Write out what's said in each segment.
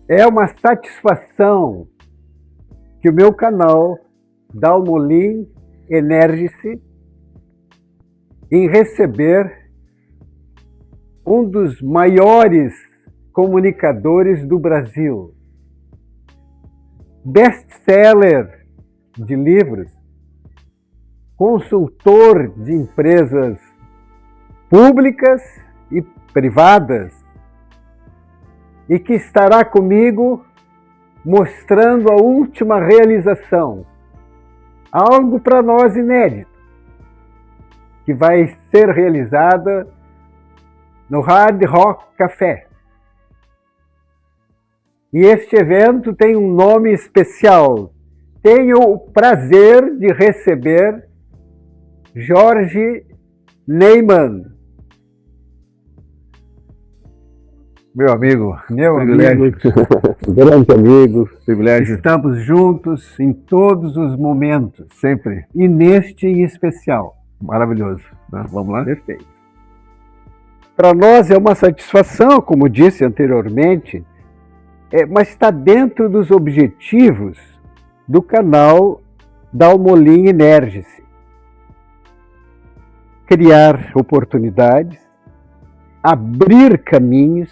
É uma satisfação que o meu canal Dalmolin Energise em receber um dos maiores comunicadores do Brasil, best-seller de livros, consultor de empresas públicas e privadas, e que estará comigo mostrando a última realização, algo para nós inédito, que vai ser realizada no Hard Rock Café. E este evento tem um nome especial. Tenho o prazer de receber Jorge Neyman. Meu amigo, grande amigo, privilégio. Estamos juntos em todos os momentos, Sempre. E neste em especial. Maravilhoso. Vamos lá? Perfeito. Para nós é uma satisfação, como disse anteriormente, mas está dentro dos objetivos do canal Dalmolin Energise. Criar oportunidades, abrir caminhos,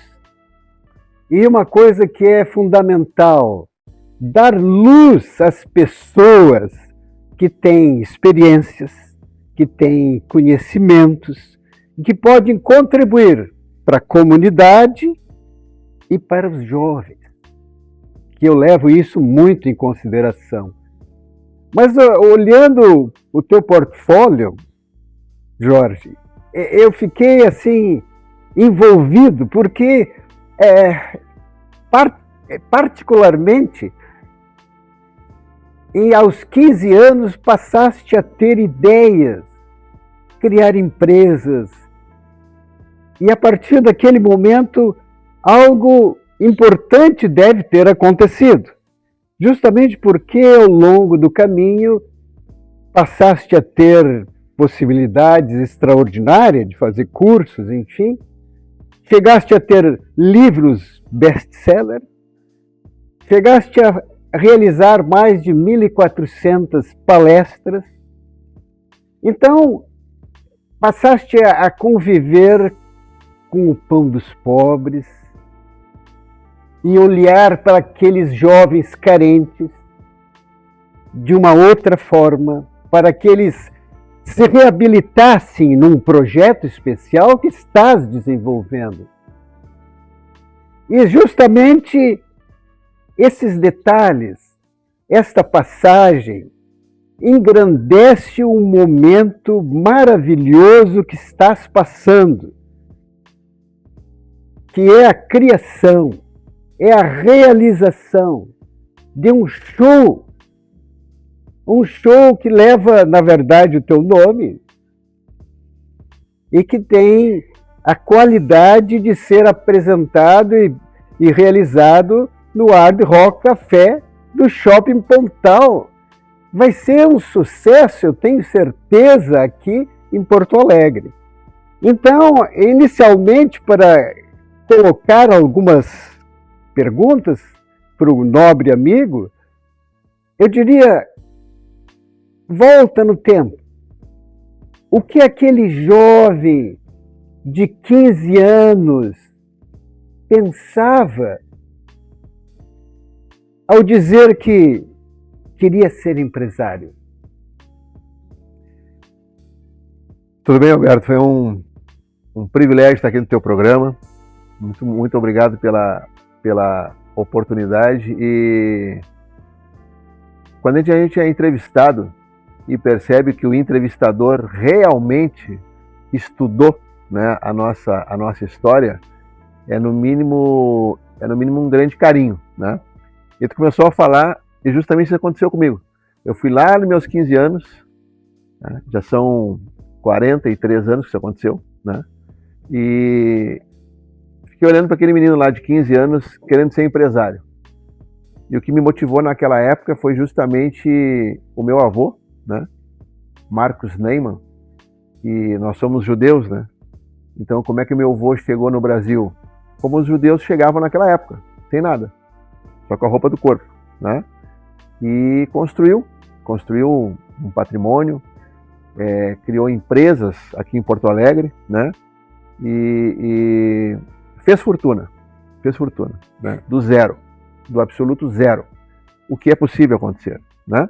e uma coisa que é fundamental, dar luz às pessoas que têm experiências, que têm conhecimentos, que podem contribuir para a comunidade e para os jovens, que eu levo isso muito em consideração. Mas olhando o teu portfólio, Jorge, eu fiquei assim envolvido, porque particularmente aos 15 anos passaste a ter ideias, criar empresas, e a partir daquele momento algo importante deve ter acontecido, justamente porque ao longo do caminho passaste a ter possibilidades extraordinárias de fazer cursos, enfim, chegaste a ter livros best-seller, chegaste a realizar mais de 1.400 palestras, então passaste a conviver com o pão dos pobres e olhar para aqueles jovens carentes de uma outra forma, para que eles se reabilitassem num projeto especial que estás desenvolvendo. E justamente esses detalhes, esta passagem, engrandece um momento maravilhoso que estás passando, que é a criação, é a realização de um show que leva, na verdade, o teu nome e que tem a qualidade de ser apresentado e realizado no Hard Rock Café do Shopping Pontal. Vai ser um sucesso, eu tenho certeza, aqui em Porto Alegre. Então, inicialmente, para colocar algumas perguntas para o nobre amigo, eu diria: volta no tempo. O que aquele jovem de 15 anos pensava ao dizer que queria ser empresário? Tudo bem, Alberto? Foi um privilégio estar aqui no teu programa. Muito obrigado pela oportunidade. E quando a gente é entrevistado e percebe que o entrevistador realmente estudou, né, a nossa história, é no mínimo um grande carinho, né? E tu começou a falar, e justamente isso aconteceu comigo. Eu fui lá nos meus 15 anos, né, já são 43 anos que isso aconteceu, né? E fiquei olhando para aquele menino lá de 15 anos querendo ser empresário. E o que me motivou naquela época foi justamente o meu avô, né? Marcos Neyman, e nós somos judeus, né? Então, como é que meu avô chegou no Brasil? Como os judeus chegavam naquela época, sem nada. só com a roupa do corpo, né? E construiu um patrimônio, criou empresas aqui em Porto Alegre, né? E fez fortuna, né? Do zero, do absoluto zero, o que é possível acontecer, né?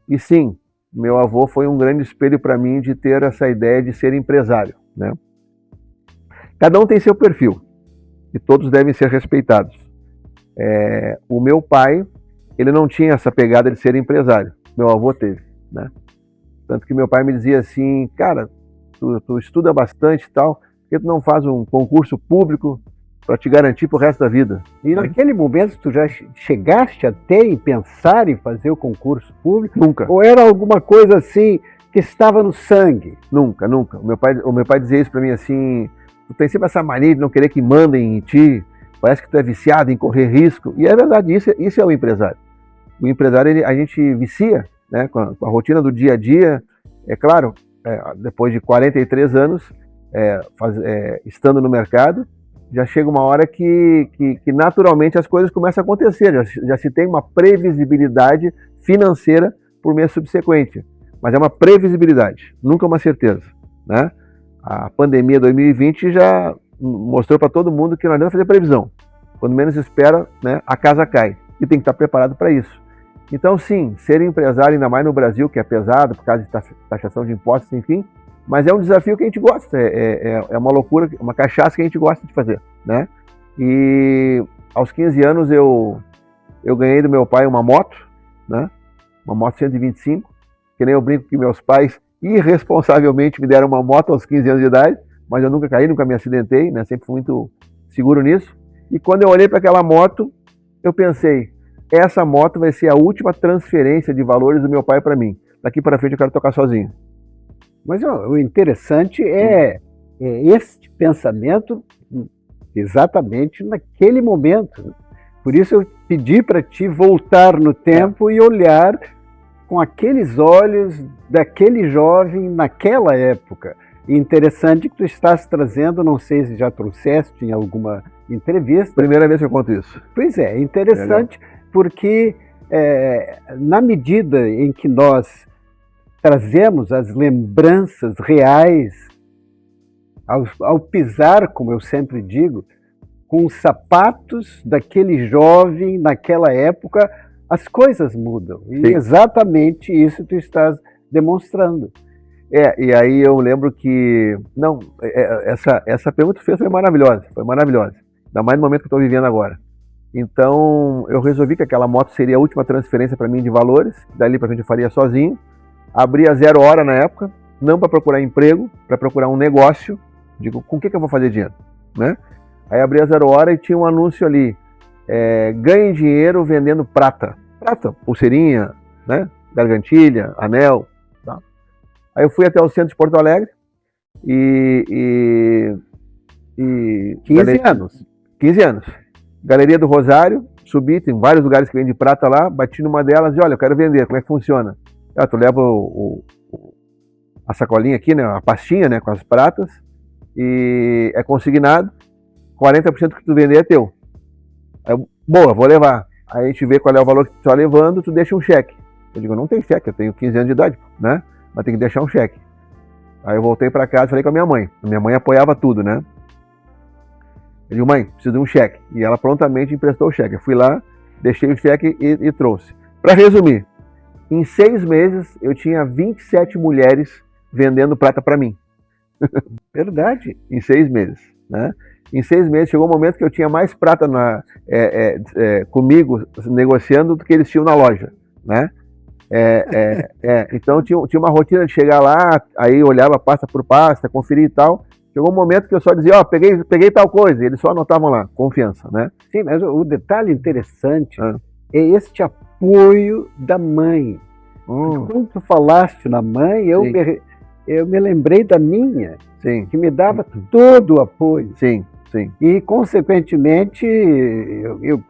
E sim, meu avô foi um grande espelho para mim de ter essa ideia de ser empresário, né? Cada um tem seu perfil e todos devem ser respeitados. O meu pai, ele não tinha essa pegada de ser empresário, meu avô teve, né? Tanto que meu pai me dizia assim, cara, tu estuda bastante e tal, por que tu não faz um concurso público para te garantir pro resto da vida? E naquele momento tu já chegaste a ter e pensar em fazer o concurso público? Nunca. Ou era alguma coisa assim que estava no sangue? Nunca. O meu pai dizia isso para mim assim, tu tem sempre essa mania de não querer que mandem em ti, parece que tu é viciado em correr risco. E é verdade, isso é o empresário. O empresário, a gente vicia, né, com a rotina do dia a dia. É claro, depois de 43 anos estando no mercado, já chega uma hora que naturalmente as coisas começam a acontecer, já se tem uma previsibilidade financeira por mês subsequente, mas é uma previsibilidade, nunca uma certeza, né? A pandemia 2020 já mostrou para todo mundo que não adianta fazer previsão, quando menos espera, né, a casa cai, e tem que estar preparado para isso. Então sim, ser empresário, ainda mais no Brasil, que é pesado por causa de taxação de impostos, enfim, mas é um desafio que a gente gosta, é uma loucura, uma cachaça que a gente gosta de fazer, né? E aos 15 anos eu ganhei do meu pai uma moto, né? Uma moto 125, que nem eu brinco que meus pais irresponsavelmente me deram uma moto aos 15 anos de idade, mas eu nunca caí, nunca me acidentei, né? Sempre fui muito seguro nisso. E quando eu olhei para aquela moto, eu pensei, essa moto vai ser a última transferência de valores do meu pai para mim. Daqui para frente eu quero tocar sozinho. Mas o interessante é este pensamento exatamente naquele momento. Por isso eu pedi para ti voltar no tempo e olhar com aqueles olhos daquele jovem naquela época. E interessante que tu estás trazendo, não sei se já trouxeste em alguma entrevista. Primeira vez que eu conto isso. Pois é, interessante porque na medida em que nós trazemos as lembranças reais, ao pisar, como eu sempre digo, com os sapatos daquele jovem naquela época, as coisas mudam. E Sim. Exatamente isso tu estás demonstrando. E aí eu lembro que... Não, essa pergunta que tu fez foi maravilhosa, ainda mais no momento que eu estou vivendo agora. Então, eu resolvi que aquela moto seria a última transferência para mim de valores, dali para frente eu faria sozinho. Abri a 0 hora na época, não para procurar emprego, para procurar um negócio. Digo, com o que eu vou fazer dinheiro? Né? Aí abri a 0 hora e tinha um anúncio ali, ganhe dinheiro vendendo prata, pulseirinha, né? Gargantilha, anel. Tá? Aí eu fui até o centro de Porto Alegre e 15 anos. Galeria do Rosário, subi, tem vários lugares que vendem prata lá, bati numa delas e olha, eu quero vender, como é que funciona? Tu leva a sacolinha aqui, né, a pastinha, né, com as pratas, e é consignado, 40% que tu vender é teu. Aí boa, vou levar. Aí a gente vê qual é o valor que tu está levando, tu deixa um cheque. Eu digo, não tem cheque, eu tenho 15 anos de idade, né, mas tem que deixar um cheque. Aí eu voltei para casa e falei com a minha mãe. A minha mãe apoiava tudo, né. Eu digo, mãe, preciso de um cheque. E ela prontamente emprestou o cheque. Eu fui lá, deixei o cheque e trouxe. Para resumir, em 6 meses eu tinha 27 mulheres vendendo prata para mim. Verdade. Em 6 meses, né? Em 6 meses chegou um momento que eu tinha mais prata comigo negociando do que eles tinham na loja, né? Então tinha uma rotina de chegar lá, aí olhava pasta por pasta, conferir e tal. Chegou um momento que eu só dizia, peguei tal coisa, e eles só anotavam lá, confiança, né? Sim, mas o detalhe interessante é este apoio da mãe. Quando tu falaste na mãe, eu me lembrei da minha, que me dava todo o apoio. Sim. E, consequentemente, eu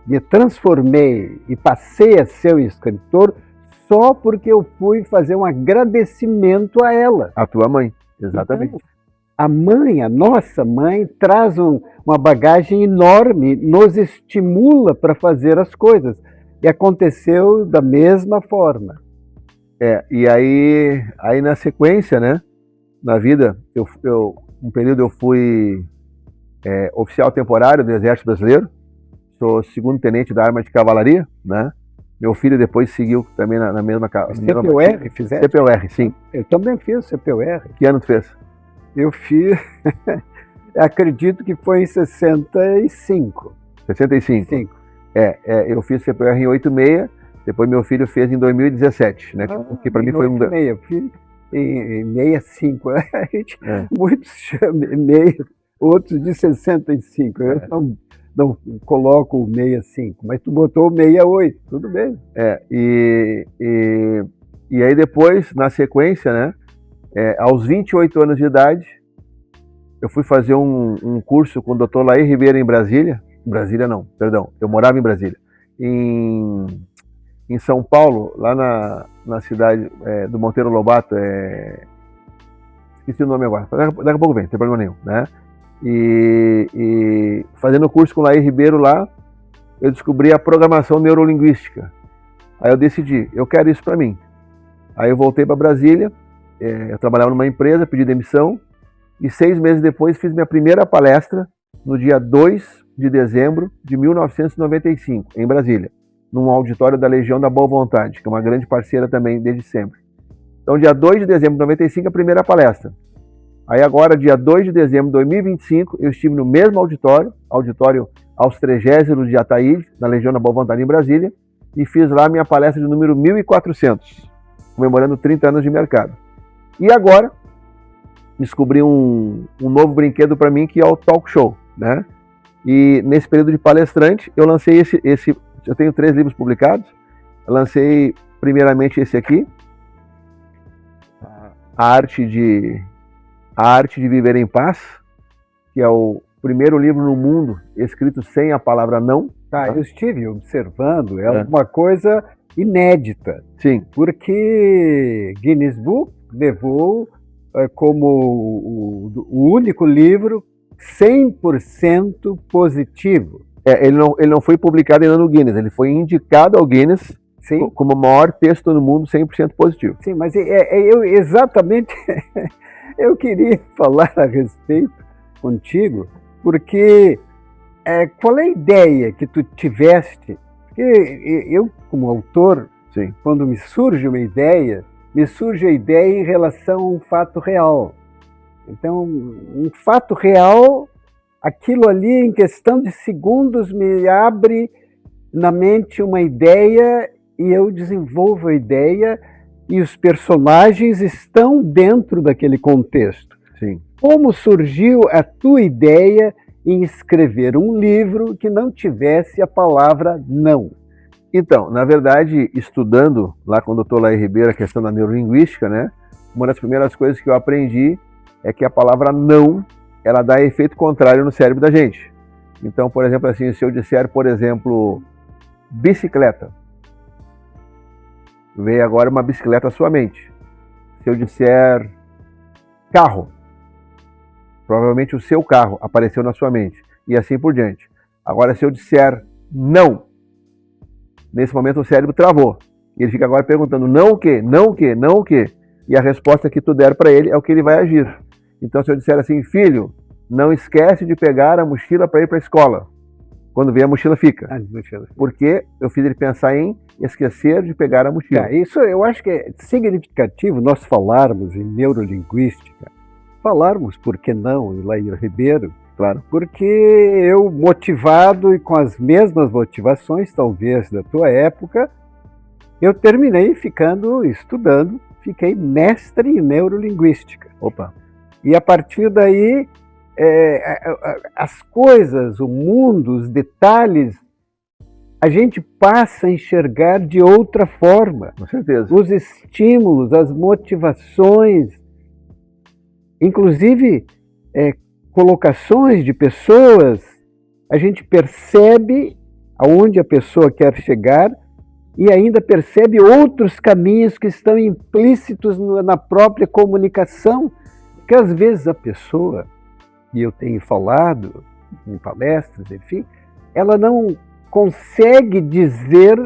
me transformei e passei a ser um escritor só porque eu fui fazer um agradecimento a ela. A tua mãe, exatamente. Então, a nossa mãe, traz uma bagagem enorme, nos estimula para fazer as coisas. E aconteceu da mesma forma. E aí na sequência, né, na vida, um período eu fui oficial temporário do Exército Brasileiro, sou segundo tenente da Arma de Cavalaria, né? Meu filho depois seguiu também na mesma... CPUR, fizeste? CPUR, sim. Eu também fiz CPUR. Que ano tu fez? Eu fiz, acredito que foi em 65. 65? Sim. Eu fiz CPUR em 86, depois meu filho fez em 2017, né? Que para mim foi um... Eu fiz em 65. Muitos chamam outros de 65. Eu não coloco o 65, mas tu botou o 68, tudo bem. E aí depois, na sequência, né? Aos 28 anos de idade, eu fui fazer um curso com o Dr. Laí Ribeiro em Brasília. Brasília não, perdão, eu morava em Brasília. Em São Paulo, lá na cidade do Monteiro Lobato, esqueci o nome agora, daqui a pouco vem, não tem problema nenhum, né? E fazendo o curso com o Laí Ribeiro lá, eu descobri a programação neurolinguística. Aí eu decidi, eu quero isso para mim. Aí eu voltei para Brasília, eu trabalhava numa empresa, pedi demissão, e 6 meses depois fiz minha primeira palestra no dia 2 de dezembro de 1995, em Brasília, num auditório da Legião da Boa Vontade, que é uma grande parceira também desde sempre. Então, dia 2 de dezembro de 95, a primeira palestra. Aí agora, dia 2 de dezembro de 2025, eu estive no mesmo auditório aos 30º de Ataíde, na Legião da Boa Vontade em Brasília, e fiz lá minha palestra de número 1400, comemorando 30 anos de mercado. E agora, descobri um novo brinquedo para mim, que é o talk show, né? E nesse período de palestrante, eu lancei eu tenho 3 livros publicados, eu lancei primeiramente esse aqui, A Arte de Viver em Paz, que é o primeiro livro no mundo escrito sem a palavra não. Eu estive observando, é uma coisa inédita. Sim. Porque Guinness Book levou como o único livro 100% positivo. Ele não foi publicado ainda no Guinness, ele foi indicado ao Guinness. Sim. Como o maior texto no mundo 100% positivo. Sim, mas eu exatamente... eu queria falar a respeito contigo, porque qual é a ideia que tu tiveste? Porque eu, como autor, sim, quando me surge a ideia em relação a um fato real. Então, um fato real, aquilo ali em questão de segundos me abre na mente uma ideia e eu desenvolvo a ideia e os personagens estão dentro daquele contexto. Sim. Como surgiu a tua ideia em escrever um livro que não tivesse a palavra não? Então, na verdade, estudando lá com o Dr. Laí Ribeiro a questão da neurolinguística, né, uma das primeiras coisas que eu aprendi é que a palavra não, ela dá efeito contrário no cérebro da gente. Então, por exemplo, assim, se eu disser, por exemplo, bicicleta, veio agora uma bicicleta à sua mente. Se eu disser carro, provavelmente o seu carro apareceu na sua mente. E assim por diante. Agora, se eu disser não, nesse momento o cérebro travou. E ele fica agora perguntando não o quê? Não o quê? Não o quê? E a resposta que tu der para ele é o que ele vai agir. Então, se eu disser assim, filho, não esquece de pegar a mochila para ir para a escola. Quando vem a mochila fica. Porque eu fiz ele pensar em esquecer de pegar a mochila. Isso eu acho que é significativo nós falarmos em neurolinguística. Falarmos, por que não, em Laí Ribeiro, claro. Porque eu, motivado e com as mesmas motivações, talvez, da tua época, eu terminei estudando, fiquei mestre em neurolinguística. Opa! E a partir daí, as coisas, o mundo, os detalhes, a gente passa a enxergar de outra forma. Com certeza. Os estímulos, as motivações, inclusive colocações de pessoas, a gente percebe aonde a pessoa quer chegar e ainda percebe outros caminhos que estão implícitos na própria comunicação, que às vezes a pessoa, e eu tenho falado, em palestras, enfim, ela não consegue dizer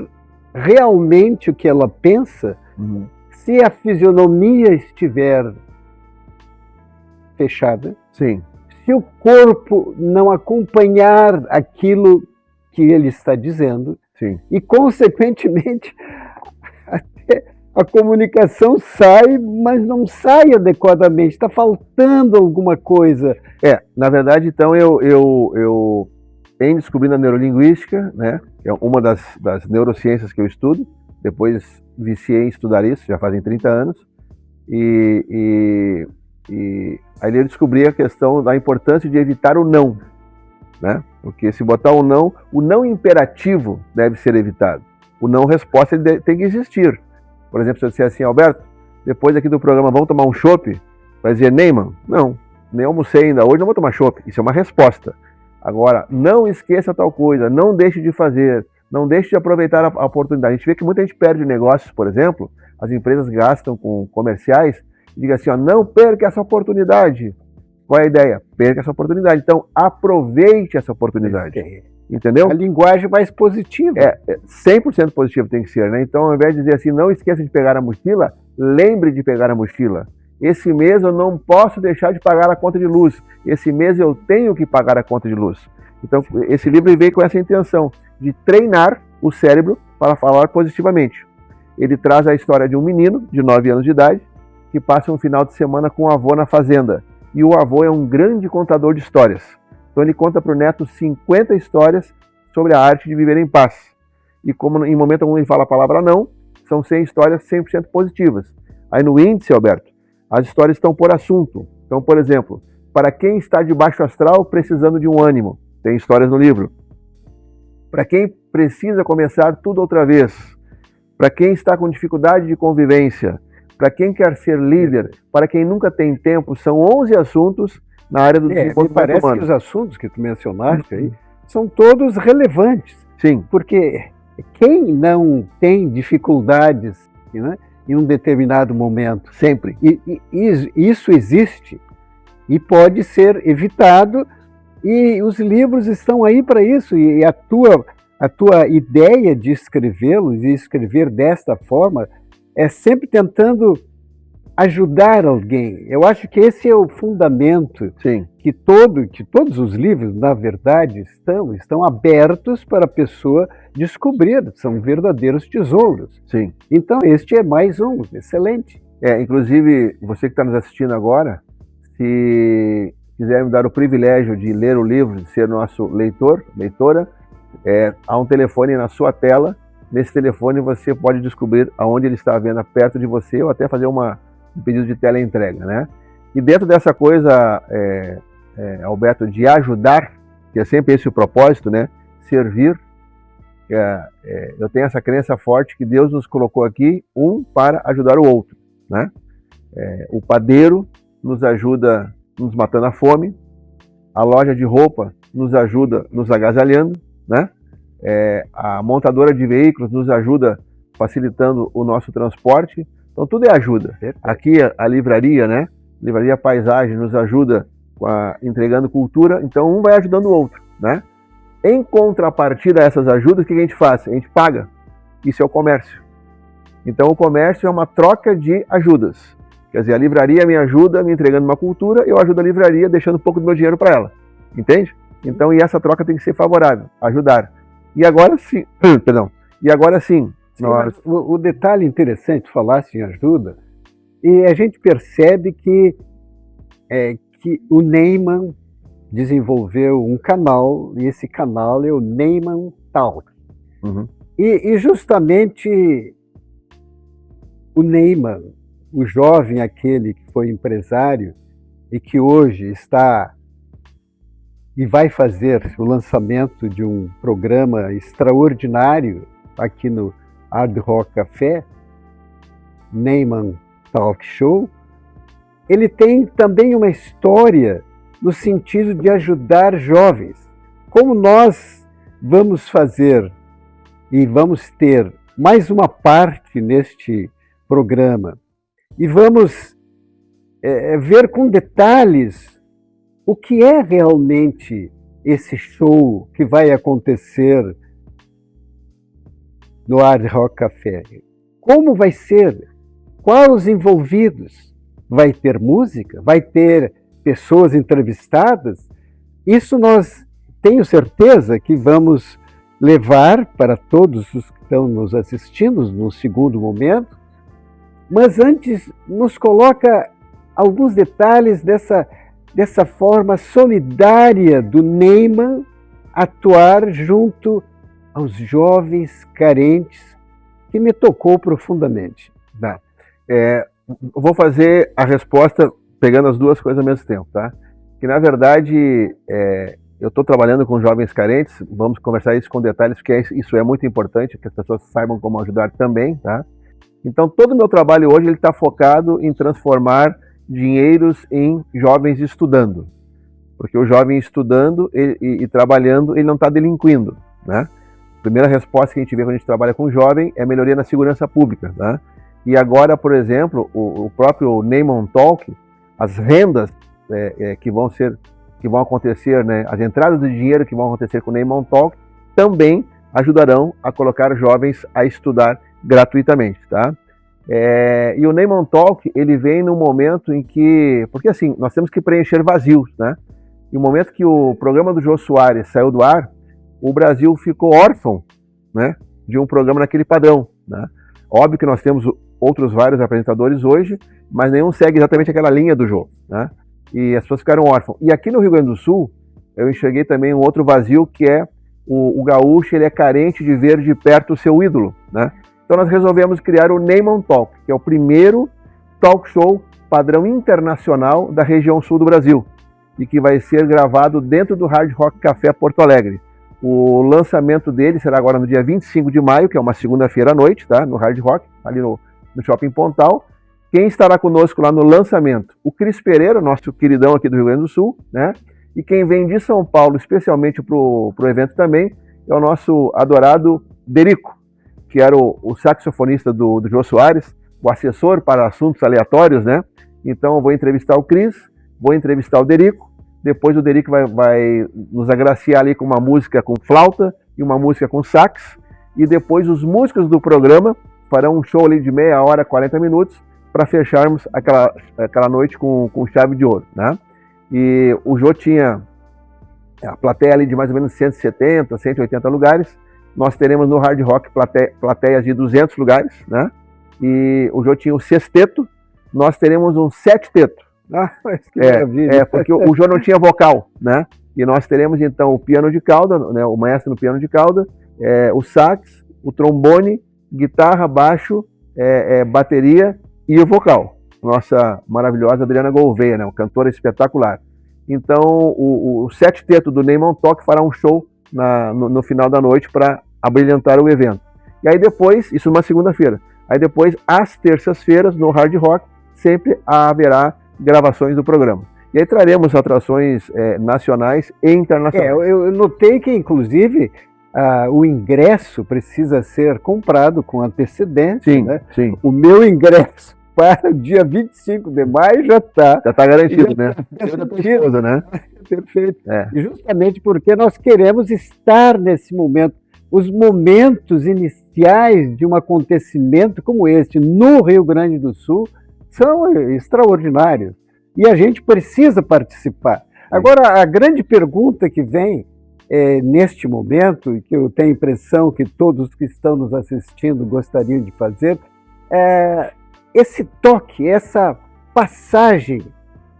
realmente o que ela pensa se a fisionomia estiver fechada, Sim. se o corpo não acompanhar aquilo que ele está dizendo, Sim. e, consequentemente, até a comunicação sai, mas não sai adequadamente, está faltando alguma coisa. Na verdade, então, eu em descobrindo a neurolinguística, né, que é uma das neurociências que eu estudo, depois viciei em estudar isso, já fazem 30 anos, e aí eu descobri a questão da importância de evitar o não, né? Porque se botar o não imperativo deve ser evitado. O não resposta tem que existir. Por exemplo, se eu disser assim, Alberto, depois aqui do programa vamos tomar um chopp, vai dizer, Neyman, não, nem almocei ainda hoje, não vou tomar chopp. Isso é uma resposta. Agora, não esqueça tal coisa, não deixe de fazer, não deixe de aproveitar a oportunidade. A gente vê que muita gente perde negócios, por exemplo, as empresas gastam com comerciais e digam assim, ó, não perca essa oportunidade. Qual é a ideia? Perca essa oportunidade. Então, aproveite essa oportunidade. Entendeu? A linguagem mais positiva. 100% positivo tem que ser, né? Então, ao invés de dizer assim, não esqueça de pegar a mochila, lembre de pegar a mochila. Esse mês eu não posso deixar de pagar a conta de luz. Esse mês eu tenho que pagar a conta de luz. Então, esse livro veio com essa intenção de treinar o cérebro para falar positivamente. Ele traz a história de um menino de 9 anos de idade que passa um final de semana com o avô na fazenda. E o avô é um grande contador de histórias. Então ele conta para o neto 50 histórias sobre a arte de viver em paz. E como em momento algum ele fala a palavra não, são 100 histórias 100% positivas. Aí no índice, Alberto, as histórias estão por assunto. Então, por exemplo, para quem está de baixo astral precisando de um ânimo, tem histórias no livro. Para quem precisa começar tudo outra vez, para quem está com dificuldade de convivência, para quem quer ser líder, para quem nunca tem tempo, são 11 assuntos na área do desenvolvimento humano. Parece que os assuntos que tu mencionaste aí são todos relevantes. Sim. Porque quem não tem dificuldades, né, em um determinado momento, sempre, e isso existe e pode ser evitado, e os livros estão aí para isso, e a tua ideia de escrevê-los e escrever desta forma é sempre tentando ajudar alguém. Eu acho que esse é o fundamento. Sim. Que todos os livros, na verdade, estão abertos para a pessoa descobrir, são verdadeiros tesouros. Sim. Então, este é mais um, excelente. Inclusive, você que está nos assistindo agora, se quiser me dar o privilégio de ler o livro, de ser nosso leitora, há um telefone na sua tela. Nesse telefone você pode descobrir aonde ele está à venda perto de você ou até fazer um pedido de teleentrega, né? E dentro dessa coisa, Alberto, de ajudar, que é sempre esse o propósito, né? Servir, eu tenho essa crença forte que Deus nos colocou aqui, para ajudar o outro, né? O padeiro nos ajuda nos matando a fome, a loja de roupa nos ajuda nos agasalhando, né? A montadora de veículos nos ajuda facilitando o nosso transporte. Então tudo é ajuda. Aqui a livraria, né? Livraria Paisagem nos ajuda entregando cultura. Então um vai ajudando o outro, né? Em contrapartida a essas ajudas, o que a gente faz? A gente paga. Isso é o comércio. Então o comércio é uma troca de ajudas. Quer dizer, a livraria me ajuda me entregando uma cultura, eu ajudo a livraria deixando um pouco do meu dinheiro para ela. Entende? Então, e essa troca tem que ser favorável, ajudar. E agora sim, o detalhe interessante, falasse em ajuda, e a gente percebe que o Neyman desenvolveu um canal, e esse canal é o Neyman Talk. Uhum. E justamente o Neyman, o jovem aquele que foi empresário e que hoje está e vai fazer o lançamento de um programa extraordinário aqui no Hard Rock Café, Neyman Talk Show, ele tem também uma história no sentido de ajudar jovens. Como nós vamos fazer e vamos ter mais uma parte neste programa e vamos ver com detalhes o que é realmente esse show que vai acontecer no Hard Rock Café? Como vai ser? Quais os envolvidos? Vai ter música? Vai ter pessoas entrevistadas? Isso nós tenho certeza que vamos levar para todos os que estão nos assistindo no segundo momento. Mas antes, nos coloca alguns detalhes dessa forma solidária do Neyman atuar junto aos jovens carentes, que me tocou profundamente. Tá. Eu vou fazer a resposta pegando as duas coisas ao mesmo tempo, tá? Que na verdade eu estou trabalhando com jovens carentes, vamos conversar isso com detalhes, porque isso é muito importante, que as pessoas saibam como ajudar também, tá? Então todo o meu trabalho hoje ele está focado em transformar dinheiros em jovens estudando, porque o jovem estudando e trabalhando, ele não está delinquindo, né? A primeira resposta que a gente vê quando a gente trabalha com jovem é melhoria na segurança pública, né? E agora, por exemplo, o próprio Neyman Talk, as rendas que vão acontecer, né, as entradas de dinheiro que vão acontecer com o Neyman Talk, também ajudarão a colocar jovens a estudar gratuitamente, tá? E o Neyman Talk, ele vem num momento em que, porque assim, nós temos que preencher vazios, né? E no momento que o programa do Jô Soares saiu do ar, o Brasil ficou órfão, né, de um programa naquele padrão, né? Óbvio que nós temos outros vários apresentadores hoje, mas nenhum segue exatamente aquela linha do Jô, né? E as pessoas ficaram órfãos. E aqui no Rio Grande do Sul, eu enxerguei também um outro vazio, que é o gaúcho, ele é carente de ver de perto o seu ídolo, né? Então nós resolvemos criar o Neyman Talk, que é o primeiro talk show padrão internacional da região sul do Brasil, e que vai ser gravado dentro do Hard Rock Café Porto Alegre. O lançamento dele será agora no dia 25 de maio, que é uma segunda-feira à noite, tá? No Hard Rock, ali no Shopping Pontal. Quem estará conosco lá no lançamento? O Cris Pereira, nosso queridão aqui do Rio Grande do Sul, né? E quem vem de São Paulo, especialmente pro evento também, é o nosso adorado Derico, que era o saxofonista do Jô Soares, o assessor para assuntos aleatórios, né? Então eu vou entrevistar o Cris, vou entrevistar o Derico, depois o Derico vai nos agraciar ali com uma música com flauta e uma música com sax, e depois os músicos do programa farão um show ali de meia hora, 40 minutos, para fecharmos aquela noite com chave de ouro, né? E o Jô tinha a plateia ali de mais ou menos 170, 180 lugares, nós teremos no Hard Rock plateias de 200 lugares, né? E o Jô tinha o sexteto, nós teremos um seteteto. Ah, mas que maravilha. Porque o Jô não tinha vocal, né? E nós teremos então o piano de cauda, né? O maestro no piano de cauda, o sax, o trombone, guitarra, baixo, bateria e o vocal. Nossa maravilhosa Adriana Gouveia, né? Uma cantora espetacular. Então o seteto do Neyman Talk fará um show no final da noite para abrilhantar o evento. E aí depois, isso numa segunda-feira, aí depois, às terças-feiras, no Hard Rock, sempre haverá gravações do programa. E aí traremos atrações nacionais e internacionais. Eu notei que, inclusive, o ingresso precisa ser comprado com antecedência. Sim, né? sim. O meu ingresso para o dia 25 de maio já está. Já está garantido, né? Eu da tua esposa, né? Perfeito. E justamente porque nós queremos estar nesse momento. Os momentos iniciais de um acontecimento como este no Rio Grande do Sul são extraordinários e a gente precisa participar. Agora, a grande pergunta que vem neste momento, e que eu tenho a impressão que todos que estão nos assistindo gostariam de fazer, é esse toque, essa passagem,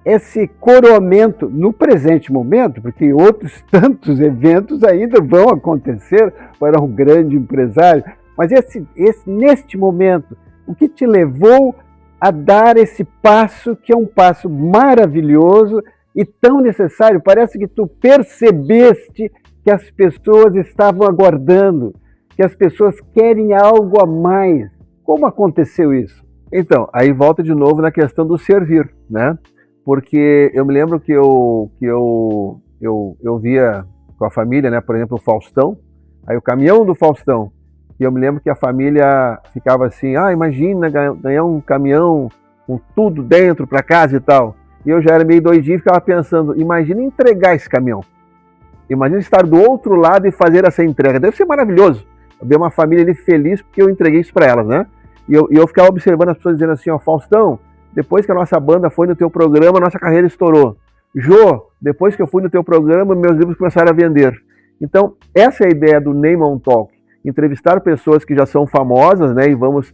esse coroamento no presente momento, porque outros tantos eventos ainda vão acontecer para um grande empresário, mas neste momento, o que te levou a dar esse passo, que é um passo maravilhoso e tão necessário? Parece que tu percebeste que as pessoas estavam aguardando, que as pessoas querem algo a mais. Como aconteceu isso? Então, aí volta de novo na questão do servir, né? Porque eu me lembro que eu via com a família, né? Por exemplo, o Faustão, aí o caminhão do Faustão. E eu me lembro que a família ficava assim, imagina ganhar um caminhão com tudo dentro para casa e tal. E eu já era meio doidinho e ficava pensando, imagina entregar esse caminhão. Imagina estar do outro lado e fazer essa entrega. Deve ser maravilhoso. Ver uma família ali feliz porque eu entreguei isso para elas, né? E eu ficava observando as pessoas dizendo assim, ó, Faustão, depois que a nossa banda foi no teu programa, a nossa carreira estourou. Jô, depois que eu fui no teu programa, meus livros começaram a vender. Então, essa é a ideia do Name on Talk. Entrevistar pessoas que já são famosas, né? E vamos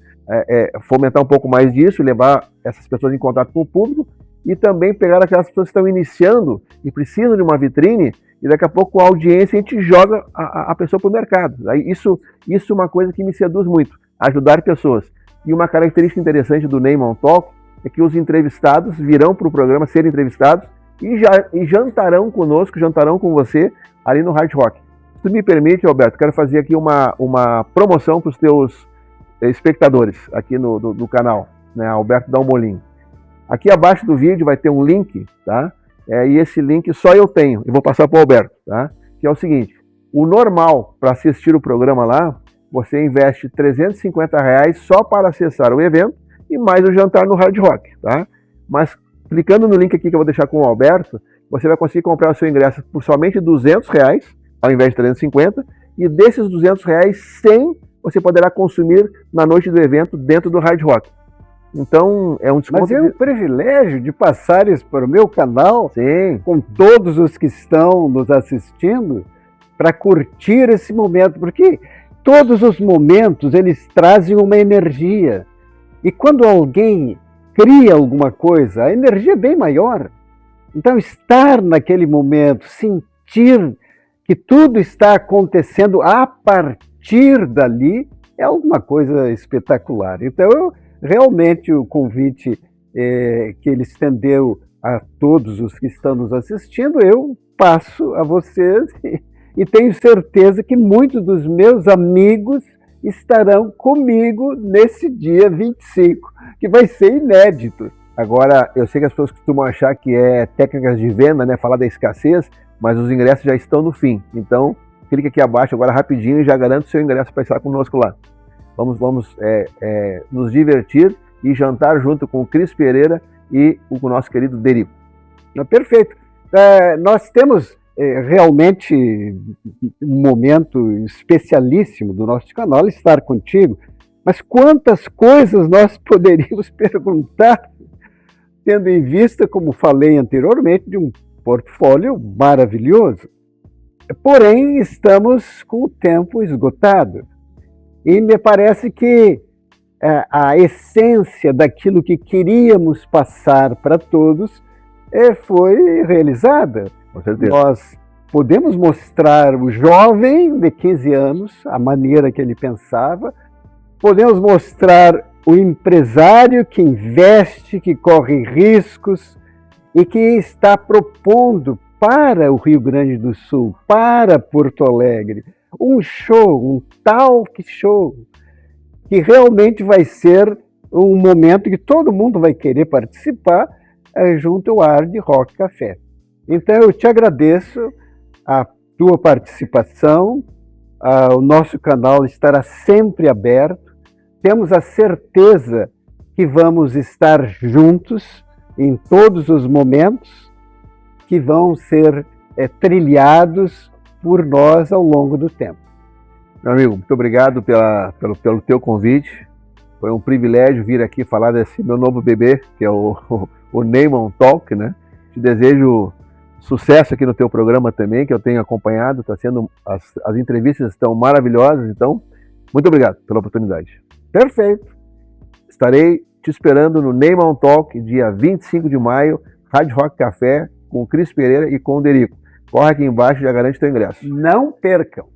fomentar um pouco mais disso, levar essas pessoas em contato com o público e também pegar aquelas pessoas que estão iniciando e precisam de uma vitrine e daqui a pouco com a audiência a gente joga a pessoa para o mercado. Isso é uma coisa que me seduz muito, ajudar pessoas. E uma característica interessante do Name on Talk é que os entrevistados virão para o programa ser entrevistados e jantarão conosco, jantarão com você ali no Hard Rock. Se tu me permite, Alberto, quero fazer aqui uma promoção para os teus espectadores aqui no canal, né, Alberto Dalmolin. Aqui abaixo do vídeo vai ter um link, tá? E esse link só eu tenho, eu vou passar para o Alberto, tá? Que é o seguinte, o normal para assistir o programa lá, você investe R$350 só para acessar o evento e mais o jantar no Hard Rock, tá? Mas clicando no link aqui que eu vou deixar com o Alberto, você vai conseguir comprar o seu ingresso por somente R$200, ao invés de 350, e desses R$200, 100 você poderá consumir na noite do evento dentro do Hard Rock. Então, é um desconto. Mas é um privilégio de passar isso para o meu canal, sim, com todos os que estão nos assistindo, para curtir esse momento, porque todos os momentos eles trazem uma energia. E quando alguém cria alguma coisa, a energia é bem maior. Então, estar naquele momento, sentir que tudo está acontecendo a partir dali, é alguma coisa espetacular. Então, realmente, o convite que ele estendeu a todos os que estão nos assistindo, eu passo a vocês e tenho certeza que muitos dos meus amigos estarão comigo nesse dia 25, que vai ser inédito. Agora, eu sei que as pessoas costumam achar que é técnicas de venda, né, falar da escassez, mas os ingressos já estão no fim. Então, clique aqui abaixo agora rapidinho e já garante o seu ingresso para estar conosco lá. Vamos nos divertir e jantar junto com o Cris Pereira e o nosso querido Derico. Perfeito. Nós temos realmente um momento especialíssimo do nosso canal estar contigo, mas quantas coisas nós poderíamos perguntar, tendo em vista, como falei anteriormente, de um portfólio maravilhoso. Porém, estamos com o tempo esgotado. E me parece que a essência daquilo que queríamos passar para todos foi realizada. Com certeza. Nós podemos mostrar o jovem de 15 anos, a maneira que ele pensava, podemos mostrar o empresário que investe, que corre riscos e que está propondo para o Rio Grande do Sul, para Porto Alegre, um show, um talk show, que realmente vai ser um momento que todo mundo vai querer participar junto ao Hard Rock Café. Então eu te agradeço a tua participação, o nosso canal estará sempre aberto, temos a certeza que vamos estar juntos em todos os momentos que vão ser trilhados por nós ao longo do tempo. Meu amigo, muito obrigado pelo teu convite. Foi um privilégio vir aqui falar desse meu novo bebê, que é o Name on Talk, né? Te desejo sucesso aqui no teu programa também, que eu tenho acompanhado. Tá sendo, as entrevistas estão maravilhosas, então, muito obrigado pela oportunidade. Perfeito. Estarei te esperando no Name on Talk, dia 25 de maio, Hard Rock Café, com o Cris Pereira e com o Derico. Corre aqui embaixo e já garante teu ingresso. Não percam.